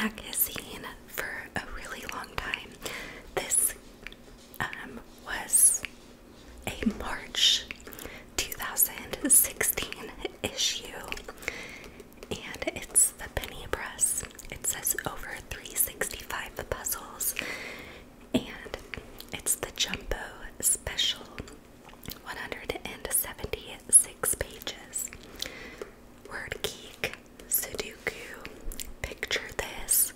magazine for a really long time. This was a March 2016 issue, and it's the penny press. It says over 365 puzzles, and it's the jumbo special, 176 pages. Word Geek, Sudoku, Picture This,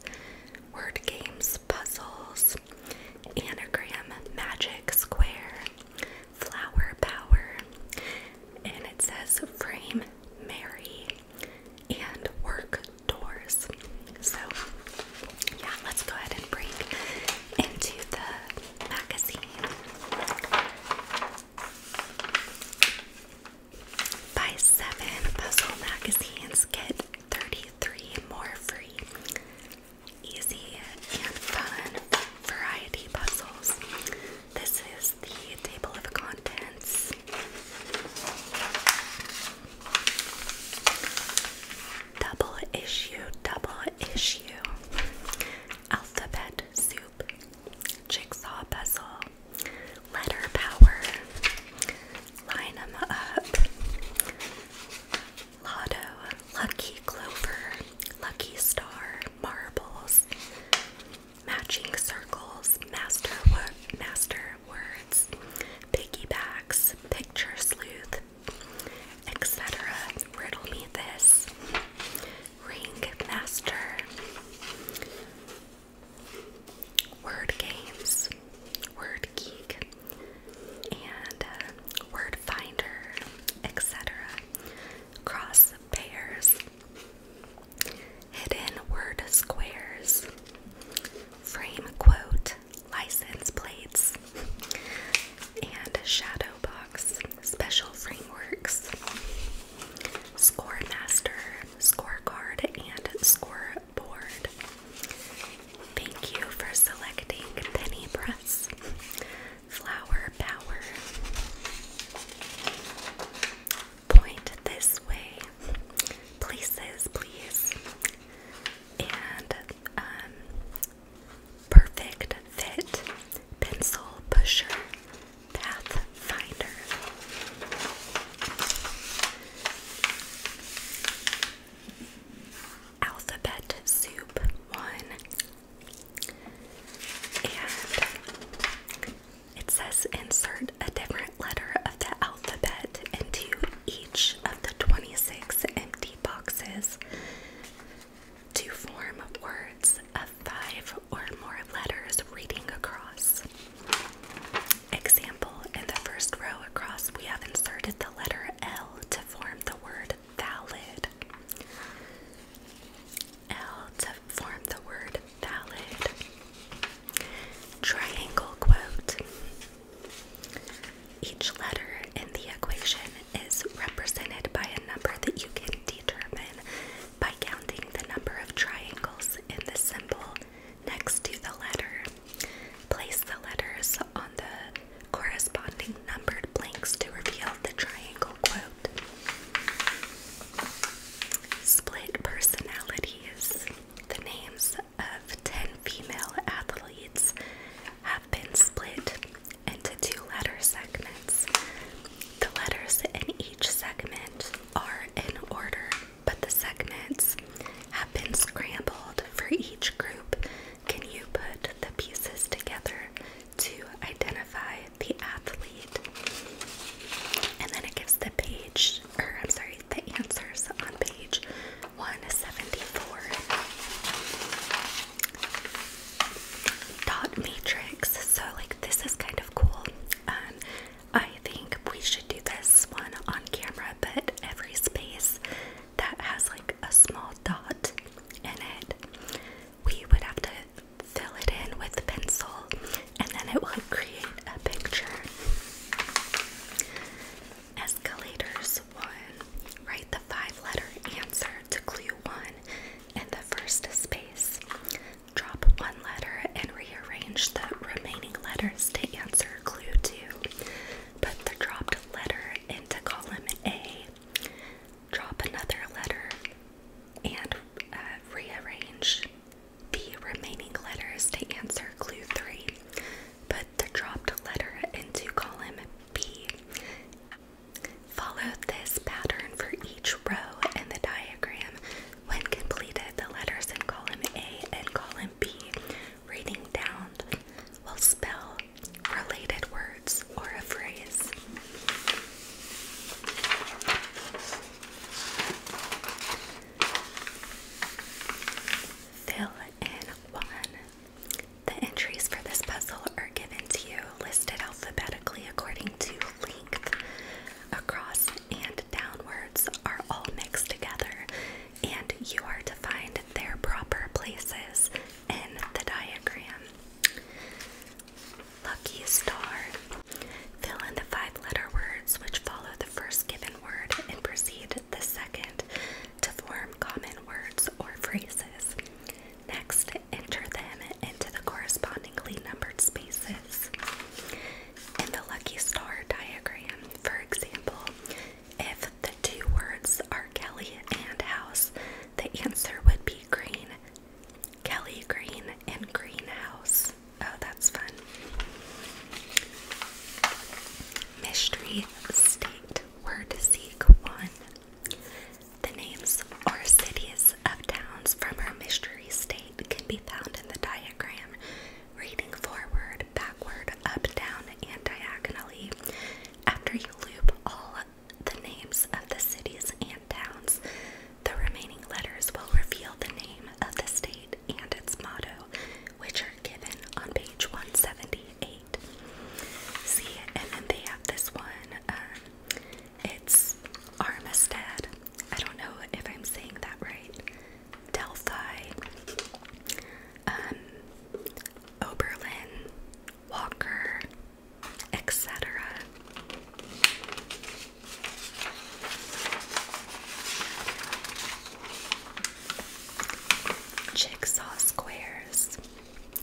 jigsaw squares.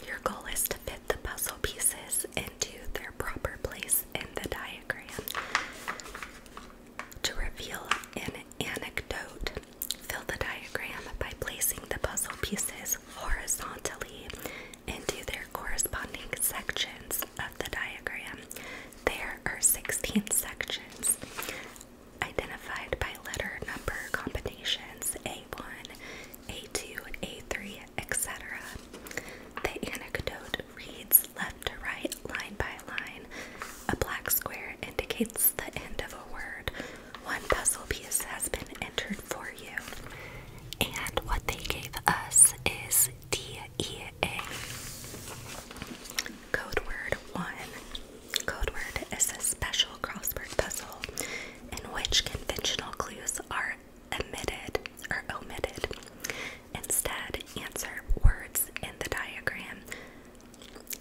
Your goal is to fit the puzzle pieces into their proper place in the diagram. To reveal an anecdote, fill the diagram by placing the puzzle pieces horizontally into their corresponding sections of the diagram. There are 16 sections, identified by letter number combinations A1, A2, A3, etc. The anecdote reads left to right, line by line. A black square indicates the end of a word. One puzzle piece has been entered for you. And what they gave us is DEA. Code word 1. Code word is a special crossword puzzle in which conventional clues are omitted. Instead, answer words in the diagram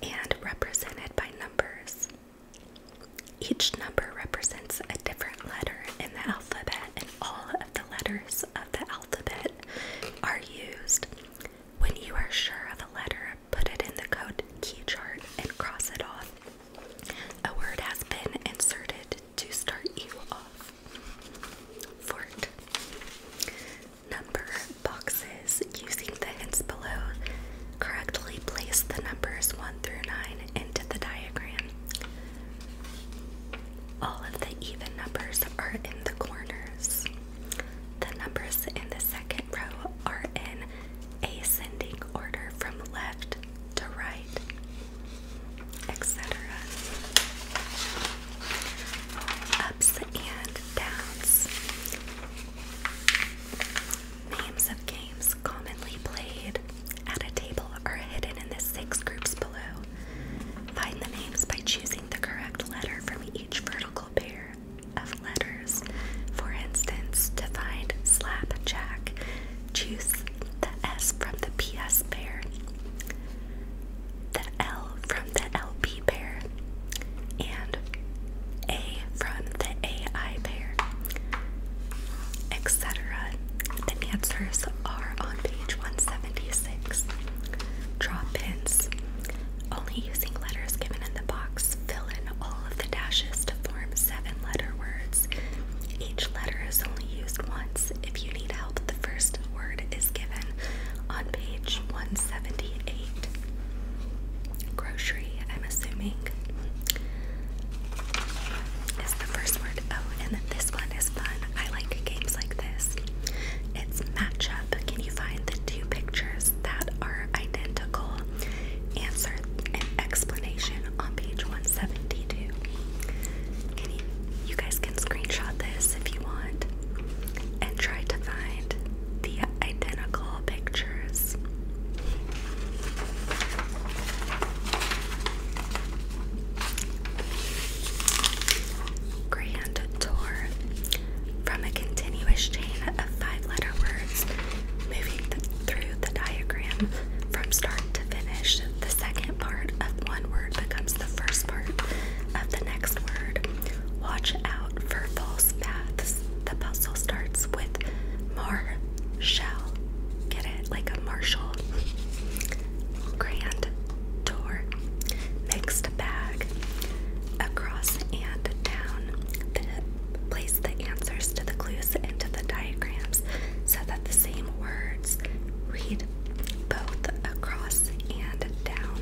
and represented by numbers. Each number represents a different letter in the alphabet, and all of the letters of the alphabet are used. When you are sure of a letter, put it in the code key chart and cross it off. A word has been inserted to start you off. Fort. Number boxes. Using the hints below, correctly place the numbers 1 through 9 into the diagram. All of the even numbers are in the corners. The numbers in the second row are in ascending order from left to right, etc. Ups and downs. Names of games commonly played at a table are hidden in the 6 groups below. Find the names by choosing the correct letter from each vertical pair of letters. For instance, to find slapjack, choose the S from the PS pair, the L from the LP pair, and A from the AI pair, etc. The answers are on page 176. Draw pins. Only using letters given in the box, fill in all of the dashes to form 7-letter words. Each letter is only used once. If you need help, the first word is given on page 178. Grocery, I'm assuming, is the first word. Oh, and this one is fun. I like games like this. It's matchup. Can you find the 2 pictures that are identical? Answer and explanation on page 172. You guys can screenshot this if you want and try to find the identical pictures. Grand tour. From a continuous chain of 5-letter words, moving through the diagram from start to finish, the second part of one word becomes the first part of the next word. Watch out for false paths. The puzzle starts with Marshall. Get it? Like a marshal. Grand tour. Mixed bag. Across and down. Place the answers to the clues into the diagrams so that the same words read both across and down.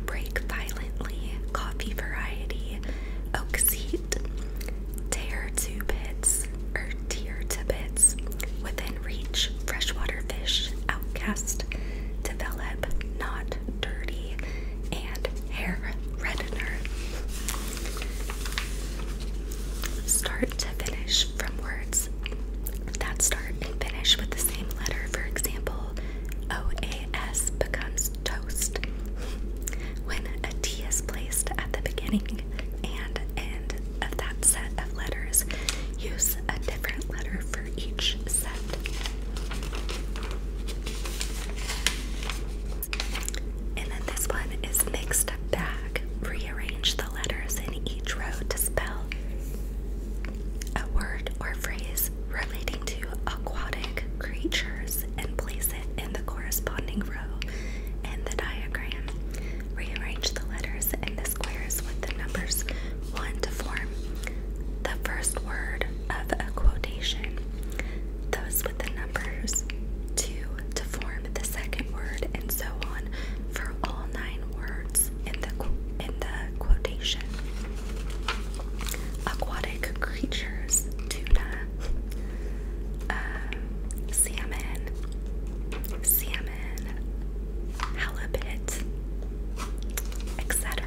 Break violently. Coffee variety. Oak seat. Tear to bits. Or tear to bits. Within reach. Freshwater fish. Outcast. corresponding row in the diagram. Rearrange the letters in the squares with the numbers 1 to form the first word of a quotation. Those with the numbers 2 to form the second word, and so on for all 9 words in the quotation. Aquatic creatures: tuna, salmon, halibut, etc.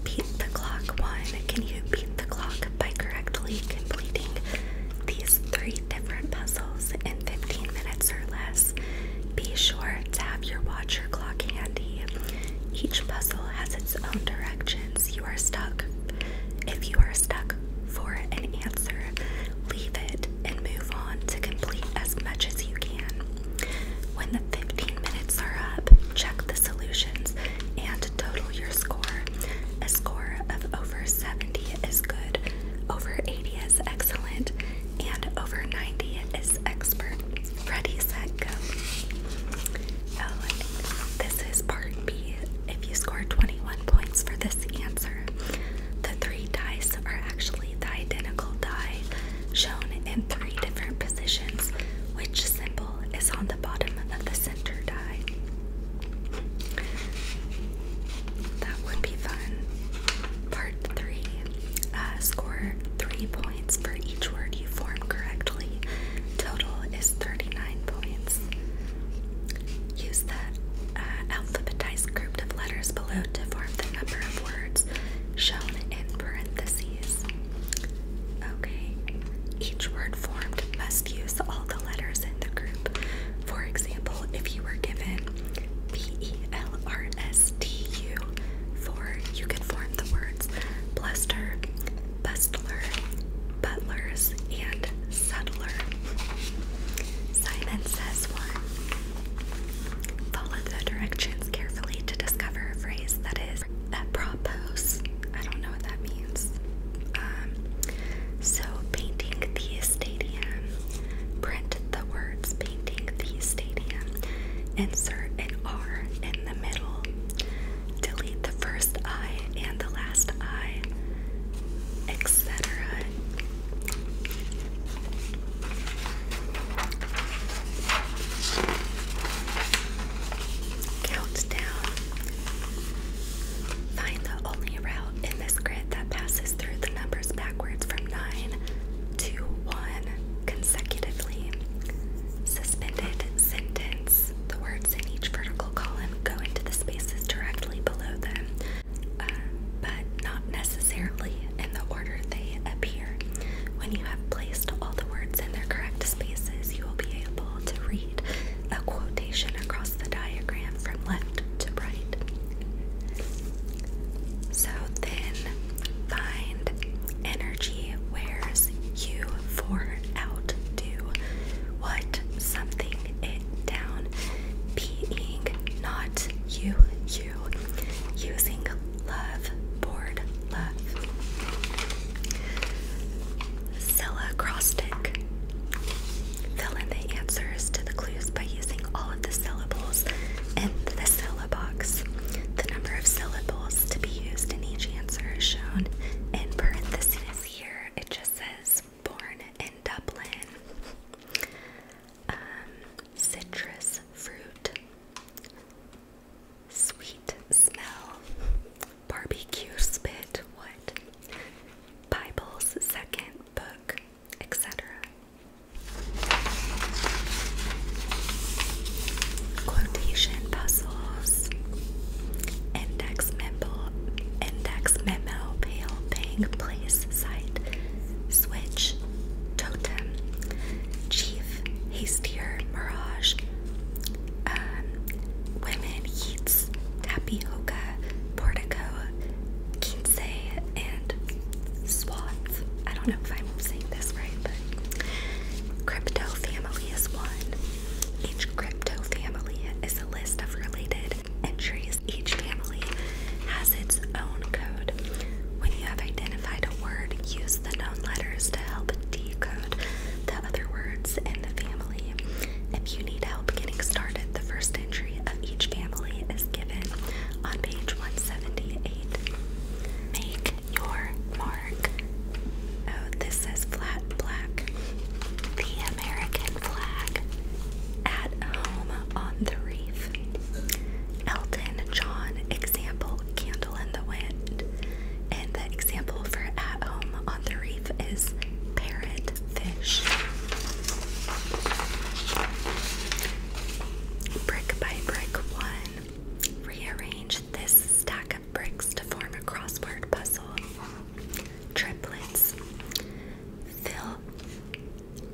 Beat the clock 1. Can you beat the clock by correctly completing these 3 different puzzles in 15 minutes or less? Be sure to have your watch or clock handy. Each puzzle has its own directions. If you are stuck for an answer, leave it and move on to complete as much as you can. When the 15 minutes are up, check the solutions and total your score. A score of over 70 is good, over 80 is excellent, and over 90 is expert. Ready, set, go. Oh, this is part B. If you score 21 points for this answer, the 3 dice are actually the identical die shown in 3 different positions. Which symbol is on the bottom of the center die? That would be fun. Part 3. Score 3 points for each word you form correctly. Total is 39 points. Use the alphabetized group of letters below to form the number of words shown in parentheses. Okay. Each word formed must use all the letters in the group. For example, if you were given BELRSTU, you could form the words bluster, bustler, butlers, and subtler. Simon says 1. Follow the directions carefully to discover a phrase that is apropos. I don't know what that means. So, painting the stadium. Print the words painting the stadium. Insert an R in the middle. Delete the first I and the last I, etc. Count down. Find the only route in this grid that passes through the numbers backwards from 9 to 1 consecutively. Suspended sentence. The words in each vertical column go into the spaces directly below them, but not necessarily in the order they appear. When you have placed all the words in their correct spaces, you will be able to read a quotation across the diagram from left to right. So then, find energy wears you for outdo. What something it down. Being not you. Using love, board, love. Syllacrostic. Fill in the answers to the clues by using all of the syllables in the syllabox. The number of syllables to be used in each answer is shown in parentheses. Here it just says born in Dublin. Citrus fruit. Sweet smell. Barbecue spit. What? Bible's second book, etc. Quotation puzzles. Index memo, pale, pang, place, site, switch, totem, chief, hastier, mirage, women, heats, tapioca, portico, quince, and swath. I don't know if I'm saying this right, but crypto family is 1. Each crypto family is a list of related entries. Each family has its own code. When you have identified a word have is parrotfish. Brick by brick 1. Rearrange this stack of bricks to form a crossword puzzle. Triplets.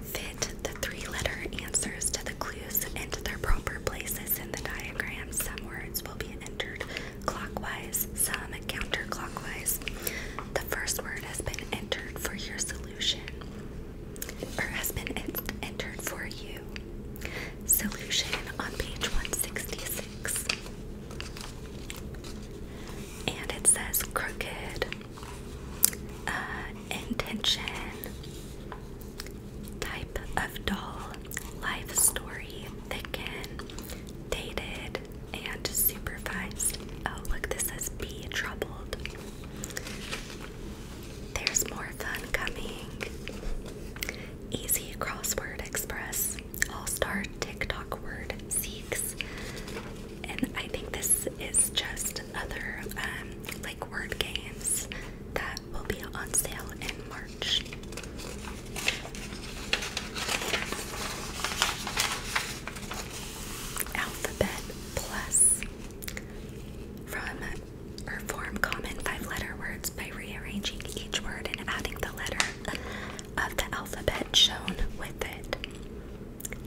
Fit the 3-letter answers to the clues into their proper places in the diagram. Some words will be entered clockwise, some counterclockwise. The first word has been entered for your solution, or has been entered for you. Solution on page 166. And it says crooked, intention, type of doll, life story, thicken, dated, and supervised. Oh, look, this says be troubled. There's more fun coming. Easy crossword express, all-star TikTok word seeks. And I think this is just other like word games that will be on sale in March. Alphabet Plus. Form common 5-letter words by rearranging each word and adding the letter of the alphabet shown with it.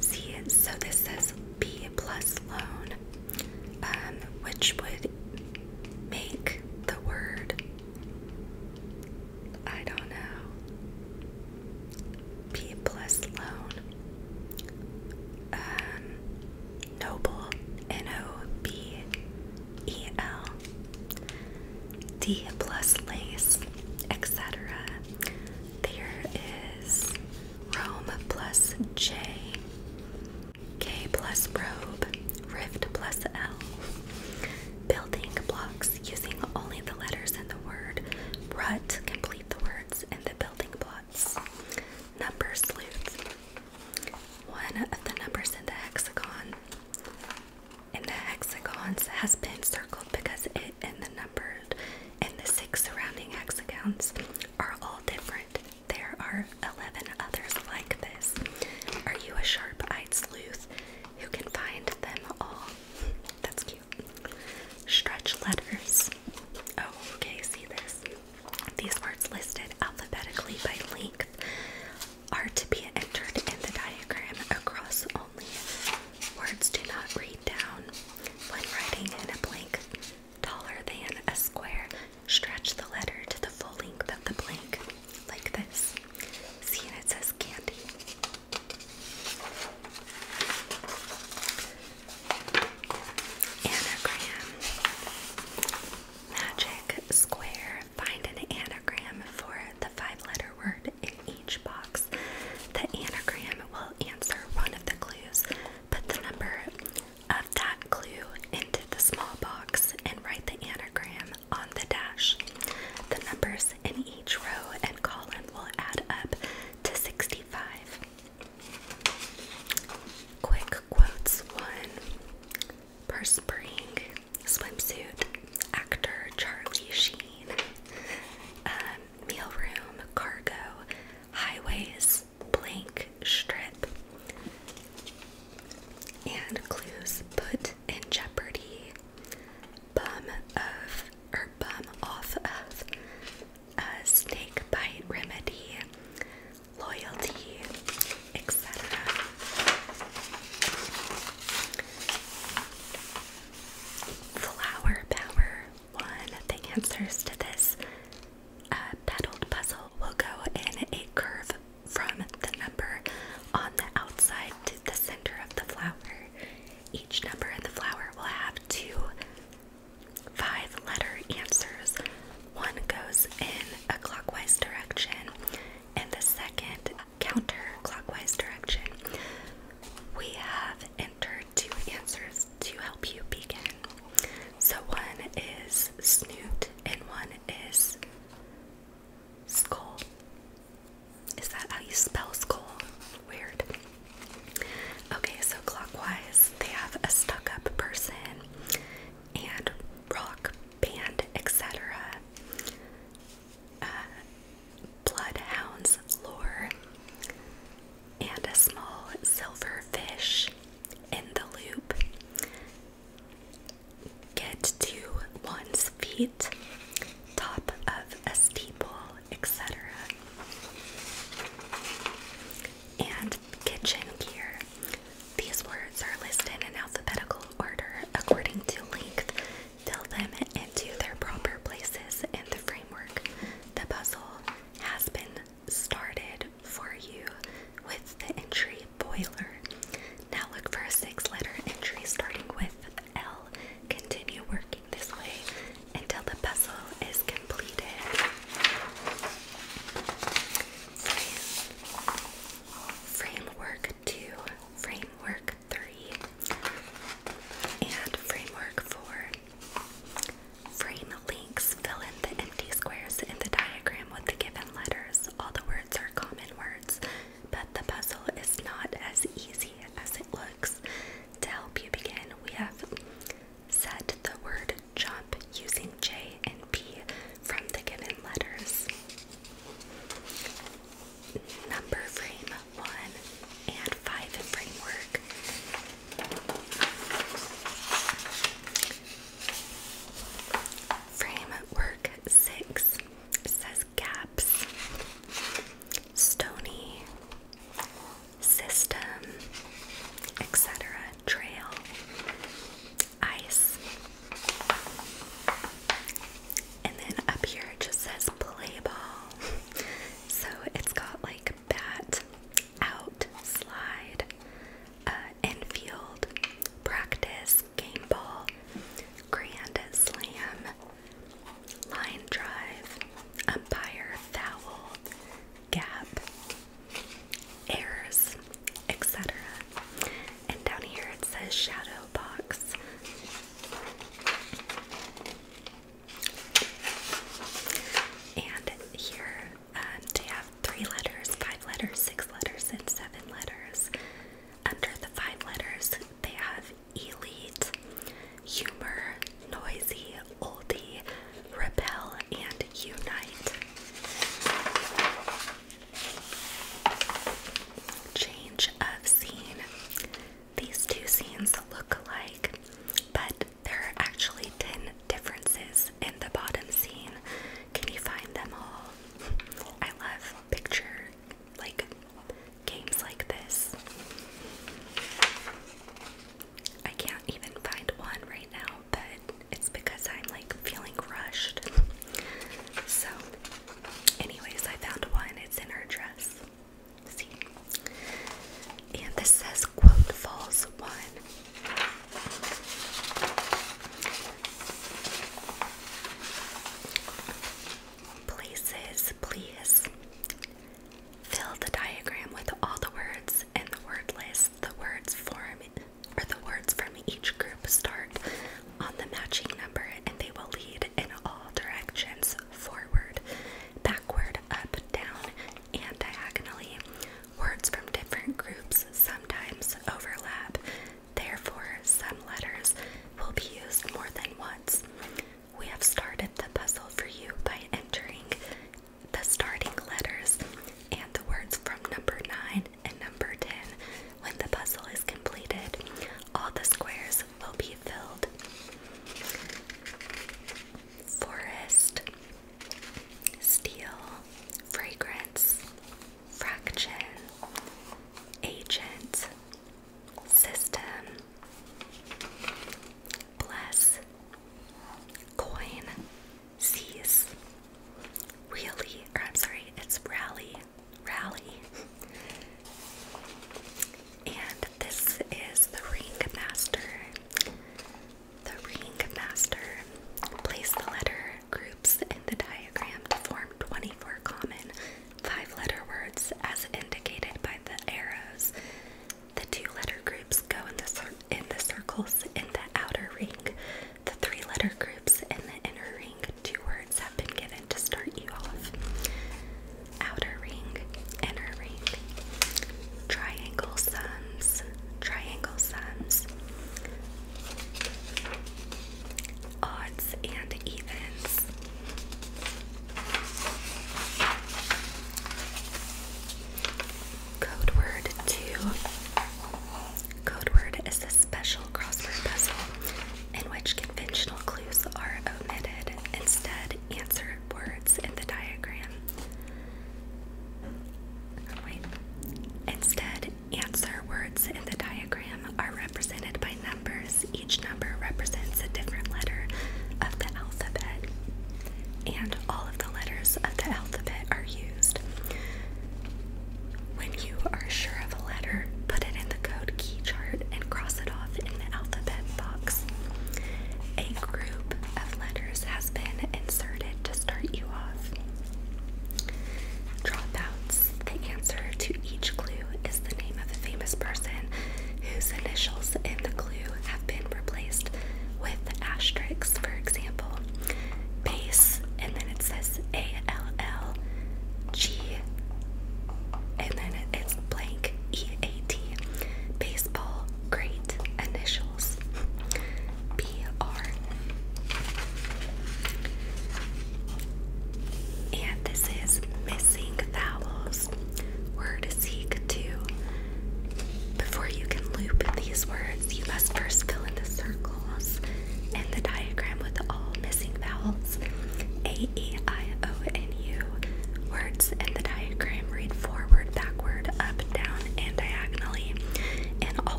See, so this says B plus loan, which would make the word, I don't know, B plus loan, noble, Nobel, D plus lace, etc. There is Rome plus J, K plus robe, rift plus L. Building blocks using only the letters in the word. Rut, complete the words in the building blocks. Number sleuth. One of the numbers in the hexagons has been circled because it and the numbered and the 6 surrounding hexagons are all different. There are 11 others like this. Are you a sharp-eyed sleuth who can find them all? That's cute. Stretch letters. Oh, okay, see this. These words listed alphabetically by length are to be entered in the diagram across only. Words do not read down. When writing in a blank taller than a square, stretch the letter to the full length of the blank, like this. See, and it says candy.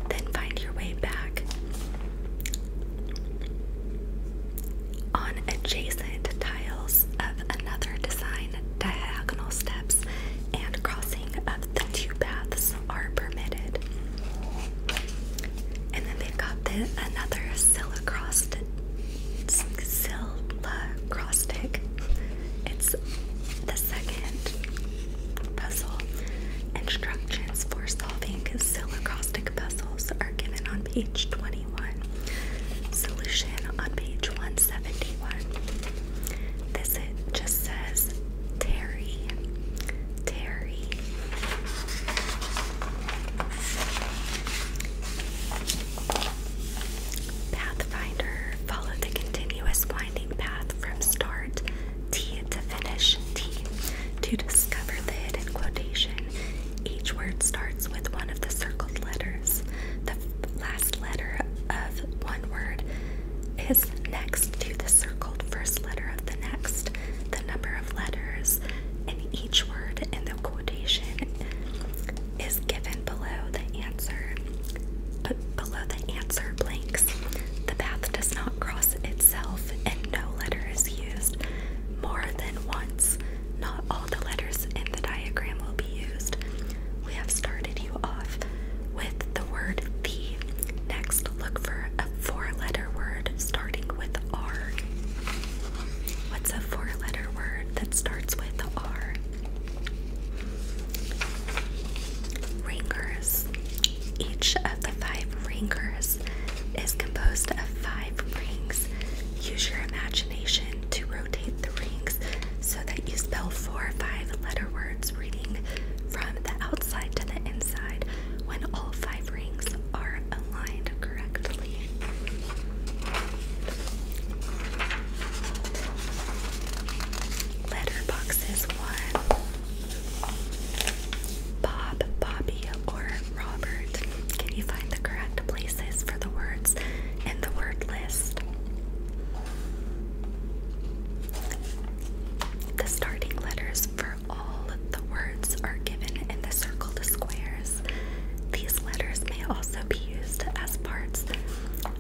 Then find your way back on adjacent tiles of another design. Diagonal steps and crossing of the two paths are permitted. And then they've got another acrostic. It's the second puzzle. Instructions for solving acrostic puzzles are given on page 21. Solution on page 171. This it just says Terry. Pathfinder. Follow the continuous winding path from start T to finish T to discover the hidden quotation. Each word starts with one of the circled letters. The last letter of one word is next to the circled first letter of the next. The number of letters in each word in the quotation is given below the answer. Below the answer blanks. The path does not cross itself and no letter is used more than once. Not all the letters in the diagram will be used. We have started you off with the word the. Next, look for a four-letter word starting with R. What's a four-letter word that starts with R? Ringers. Each of the 5 ringers is composed of 5 rings. Use your imagination to rotate the rings so that you spell 4 5-letter words reading from the outside to the inside when all 5 rings are aligned correctly. Letterboxes 1. Bob, Bobby, or Robert. Can you find the correct places for the words in the word list? The starting letters for all the words are given in the circled squares. These letters may also be used as parts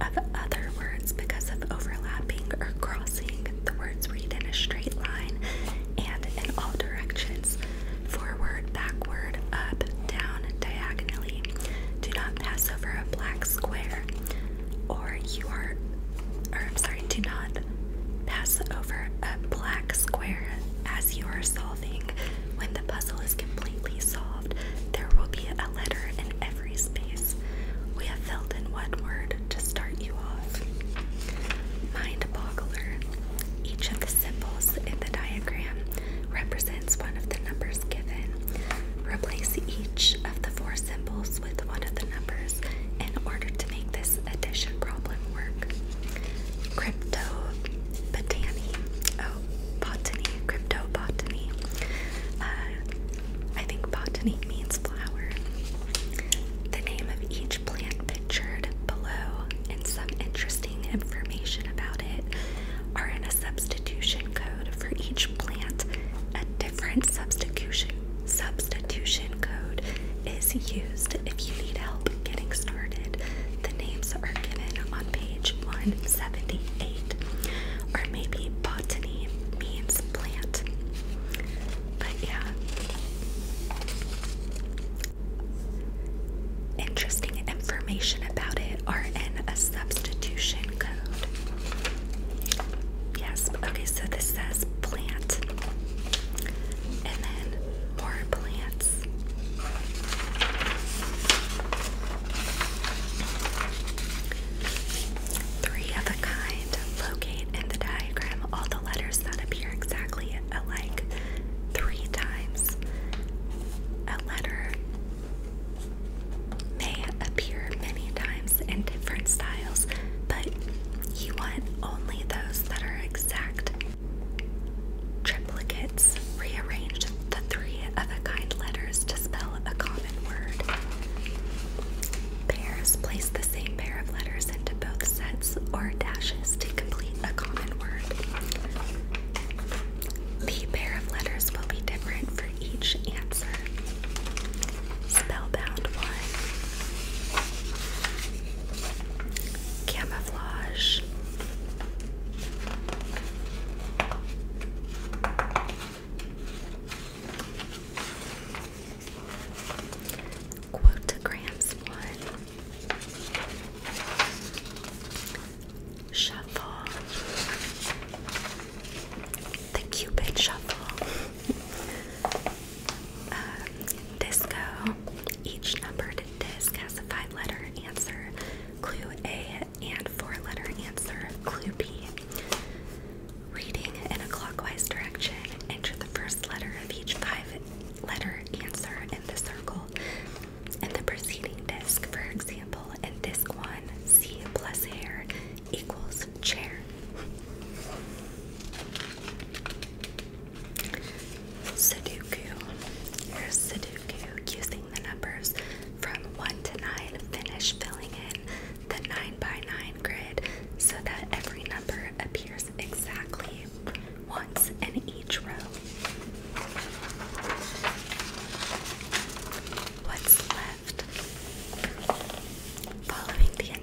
of other words because of overlapping or crossing. The words read in a straight line and in all directions. Forward, backward, up, down, diagonally. Do not pass over a black square do not pass over a black square as you are solving. When the puzzle is completely solved, there will be a letter in every space. We have filled in one word to start you off. Mind boggler. Each of the symbols in the diagram represents one of the numbers given. Replace each of the 4 symbols with one of the numbers in order to make this addition problem work. Cryptobotany. I think botany means flower. The name of each plant pictured below and some interesting information about it are in a substitution code for each plant. A different substitution code is used if you need help getting started. The names are given on page 178. Or maybe botany means plant. But yeah. Interesting information about it are in a substitution code. Yes, okay, so this says plant. And then more plants. Three of a kind. Locate in the diagram all the letters that appear exactly alike 3 times. A letter may appear many times in different styles, but you want only those that are exact. Triplicates. Rearrange the 3 of a kind letters to spell a common word. Pairs. Place the same pair of letters into both sets or dashes to complete a common word. The pair of letters will be different for each answer. Spellbound 1.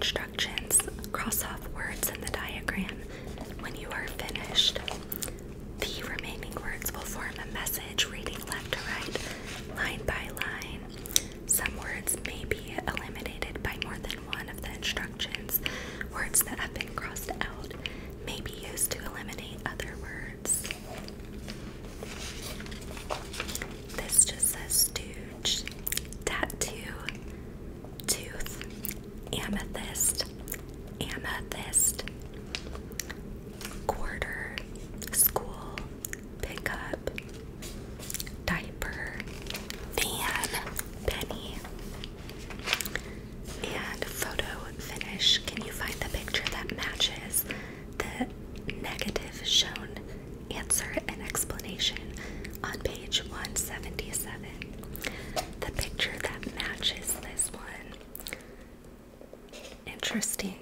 instructions. Cross off words in the diagram when you are finished. The remaining words will form a message reading left to right, line by line. Some words may be eliminated by more than one of the instructions. Words that have been crossed out may be used to eliminate other words. This just says stooge, tattoo, tooth, amethyst, amethyst, quarter, school, pickup, diaper, van, penny, and photo finish. Can you find the picture that matches the negative shown? Answer and explanation on page 177. The picture that matches this one. Interesting.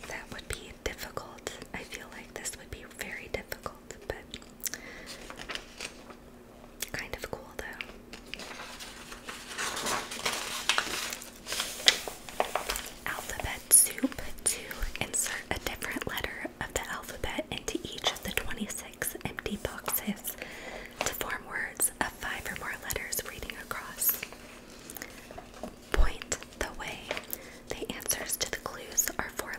That would be difficult. I feel like this would be very difficult, but kind of cool though. Alphabet soup. To insert a different letter of the alphabet into each of the 26 empty boxes to form words of 5 or more letters reading across. Point the way. The answers to the clues are 4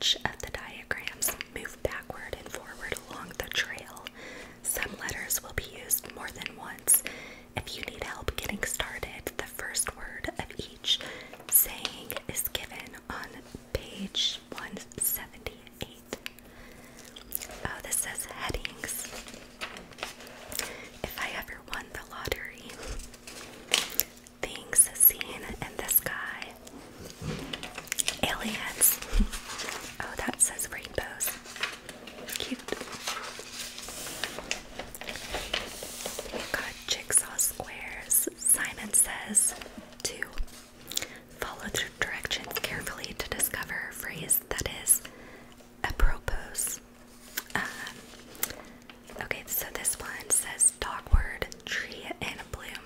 each of the diagrams, move backward and forward along the trail. Some letters will be used more than once. If you need help getting started, the first word of each saying is given on page 178. Oh, this says headings. If I ever won the lottery, things seen in the sky. Aliens. Oh, that says rainbows. Cute. Got jigsaw squares. Simon says to follow the directions carefully to discover a phrase that is apropos. Okay, so this one says dogword, tree, and bloom.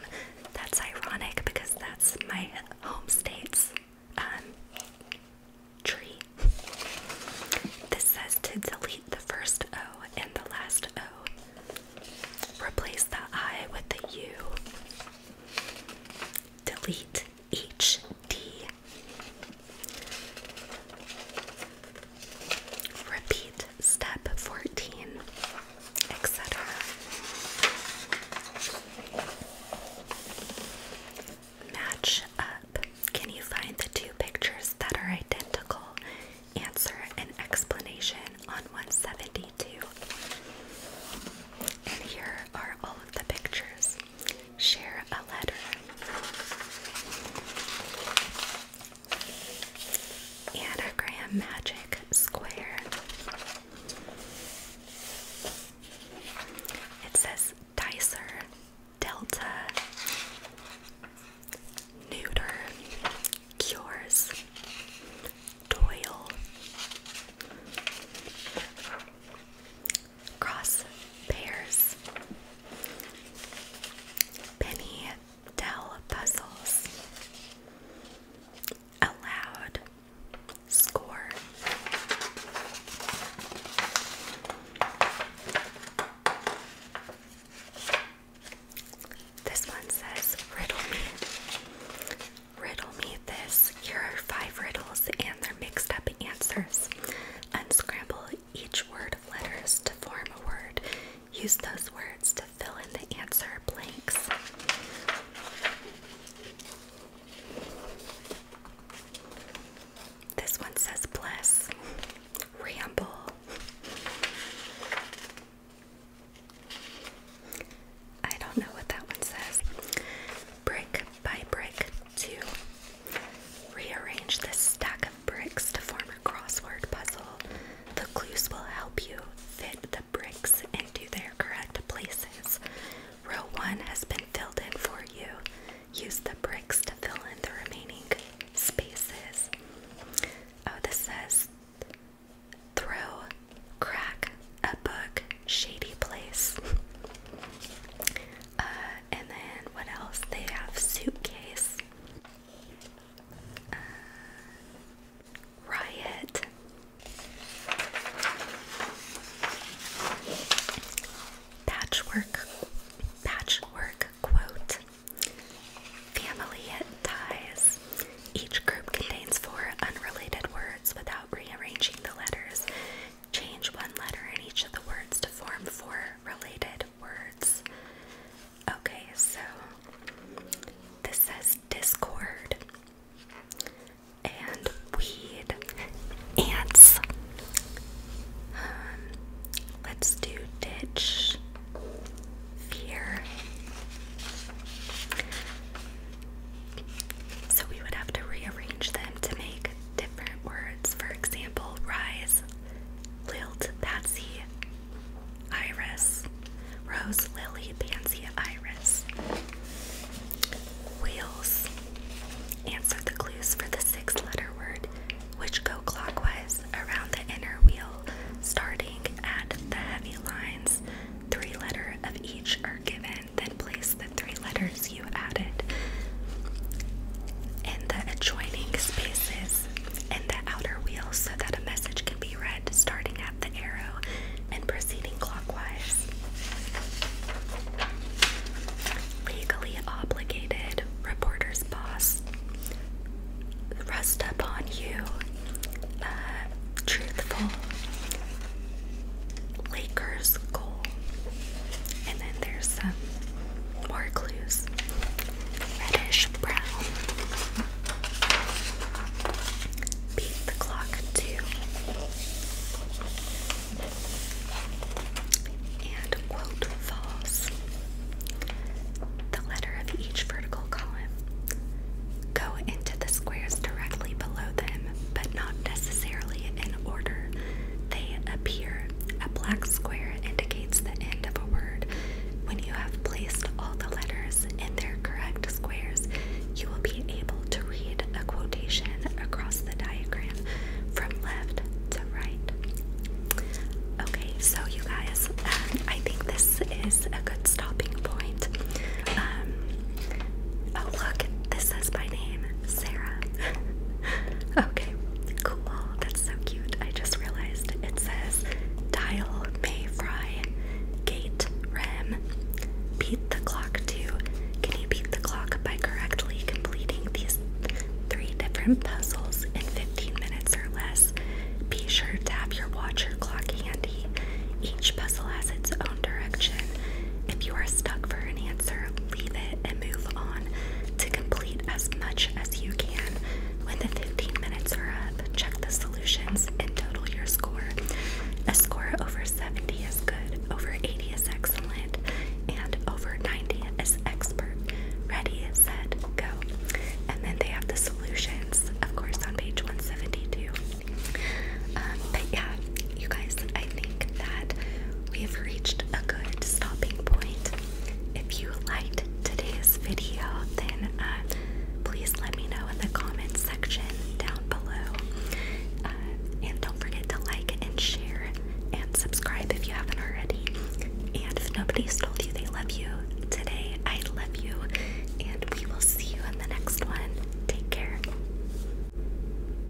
That's ironic because that's my home state's tree. This says to delete the first O and the last O. Replace the I with the U. Delete each D. Repeat step 14, etc. Match up. Can you find the two pictures that are identical? Answer an explanation on 172. And here are all of the pictures. Share a letter. Anagram magic square. It says dicer, delta, neuter, cures, Doyle, cross pairs, Penny Dell puzzles, allowed, score. This one says riddle me. Riddle me this. Here are 5 riddles and their mixed up answers. Unscramble each word of letters to form a word. Use those words to fill in the answer blanks. This one says bless, ramble. I don't know what that one says. Brick by brick 2. Rearrange this stack of bricks to form a crossword puzzle. The clues will help you fit the bricks into their correct different puzzles in 15 minutes or less. Be sure to have your watch or clock handy. Each puzzle has its own direction. If you are stuck for an answer, leave it and move on to complete as much as you can. When the 15 minutes are up, check the solutions and total your score. A score over 70 is good, over 80 is excellent, and over 90 is expert. Ready, set, go. And then they have the solutions, of course, on page 172. But yeah, you guys, I think that we have reached a good stopping point. If you liked today's video, then please let me know in the comments section down below. And don't forget to like and share and subscribe if you haven't already. And if nobody's told you they love you today, I love you. And we will see you in the next one.